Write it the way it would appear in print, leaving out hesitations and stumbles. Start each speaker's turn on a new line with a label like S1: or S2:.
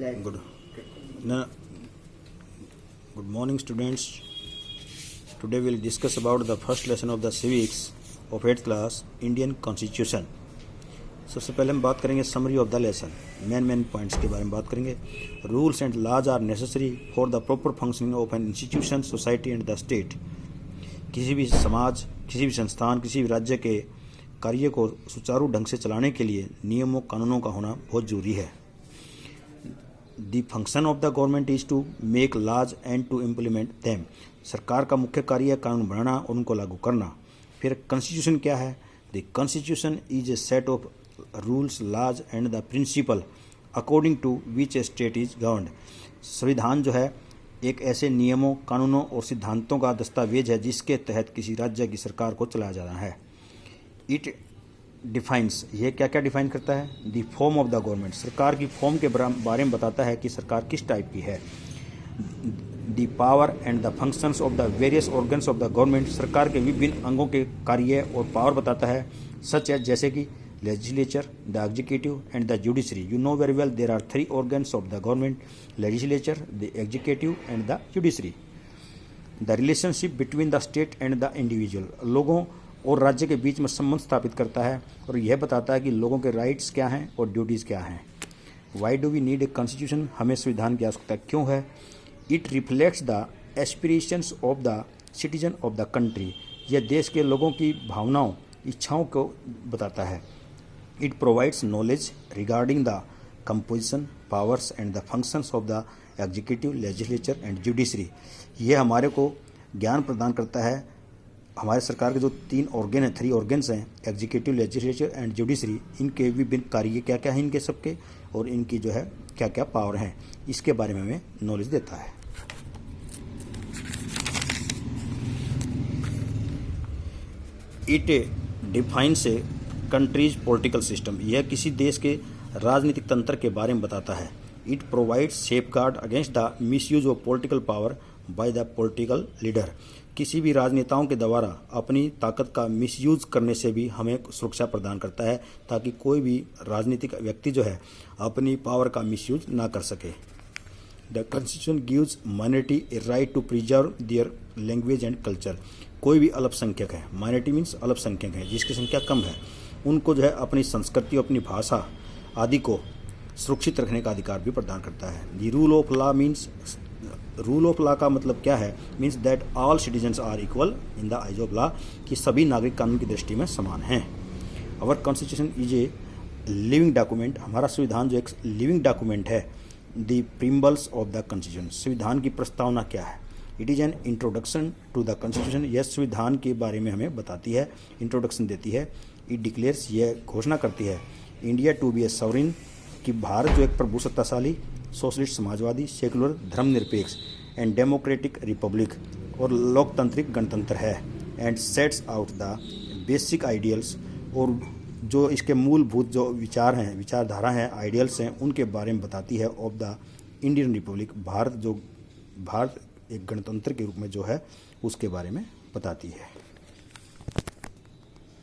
S1: Good. No, good morning, students. Today we'll discuss about the first lesson of the civics of 8th class, Indian Constitution. सबसे पहले हम बात करेंगे summary of the lesson, main points के बारे में बात करेंगे. Rules and laws are necessary for the proper functioning of an institution, society and the state. किसी भी समाज, किसी भी संस्थान, किसी भी राज्य के कार्य को सुचारू ढंग से चलाने के लिए नियमों कानूनों का होना बहुत जरूरी है. The function of the government is to make laws and to implement them. सरकार का मुख्य कार्य है कानून बनाना और उनको लागू करना. फिर कॉन्स्टिट्यूशन क्या है? The constitution is a set of rules, laws and the principle according to which a state is governed. संविधान जो है एक ऐसे नियमों, कानूनों और सिद्धांतों का दस्तावेज है जिसके तहत किसी राज्य की सरकार को चलाया जाना है. इट डिफाइंस, ये क्या क्या डिफाइन करता है? The form of the government, सरकार की फॉर्म के बारे में बताता है कि सरकार किस टाइप की है. The power and the functions of the various organs of the government, सरकार के विभिन्न अंगों के कार्य और पावर बताता है. सच एज, जैसे कि legislature, the executive and the judiciary. You know very well there are three organs of the government: legislature, the executive and the judiciary. The relationship between the state and the individual, लोगों और राज्य के बीच में संबंध स्थापित करता है और यह बताता है कि लोगों के राइट्स क्या हैं और ड्यूटीज़ क्या हैं. Why do we need a constitution? हमें संविधान की आवश्यकता क्यों है? It reflects the aspirations of the citizen of the country. यह देश के लोगों की भावनाओं, इच्छाओं को बताता है. It provides knowledge regarding the composition, powers and the functions of the executive, legislature and judiciary. यह हमारे को ज्ञान प्रदान करता है. हमारे सरकार के जो तीन ऑर्गन हैं, 3 ऑर्गन्स हैं, एग्जीक्यूटिव, लेजिस्लेचर एंड जुडिशरी, इनके विभिन्न कार्य क्या क्या हैं इनके सबके, और इनकी जो है क्या क्या पावर हैं, इसके बारे में हमें नॉलेज देता है. It defines A countries political system, यह किसी देश के राजनीतिक तंत्र के बारे में बताता है. It provides safeguard against the misuse of political power by the political leader, किसी भी राजनेताओं के द्वारा अपनी ताकत का मिसयूज करने से भी हमें सुरक्षा प्रदान करता है, ताकि कोई भी राजनीतिक व्यक्ति जो है अपनी पावर का मिसयूज ना कर सके. The constitution gives minority a right to preserve their language and culture. कोई भी अल्पसंख्यक है, माइनॉरिटी मीन्स अल्पसंख्यक है, जिसकी संख्या कम है, उनको जो है अपनी संस्कृति, अपनी भाषा आदि को सुरक्षित रखने का अधिकार भी प्रदान करता है. The rule of law means, rule of law का मतलब क्या है? Means that all citizens are equal in the eyes of law, कि सभी नागरिक कानून की दृष्टि में समान हैं. Our constitution is a living document, हमारा संविधान जो एक लिविंग डॉक्यूमेंट है. The preambles of the constitution, संविधान की प्रस्तावना क्या है? It is an introduction to the constitution, यह संविधान के बारे में हमें बताती है, इंट्रोडक्शन देती है. इट डिक्लेयर्स, यह घोषणा करती है, India to be a sovereign, कि भारत जो एक प्रभुसत्ताशाली, सोशलिस्ट, समाजवादी, सेकुलर, धर्मनिरपेक्ष एंड डेमोक्रेटिक रिपब्लिक और लोकतांत्रिक गणतंत्र है. And sets out the basic ideals, और जो इसके मूलभूत जो विचार हैं, विचारधारा हैं, आइडियल्स हैं, उनके बारे में बताती है. Of the Indian Republic, Bharat एक गणतंत्र के रूप में जो है उसके बारे में बताती है.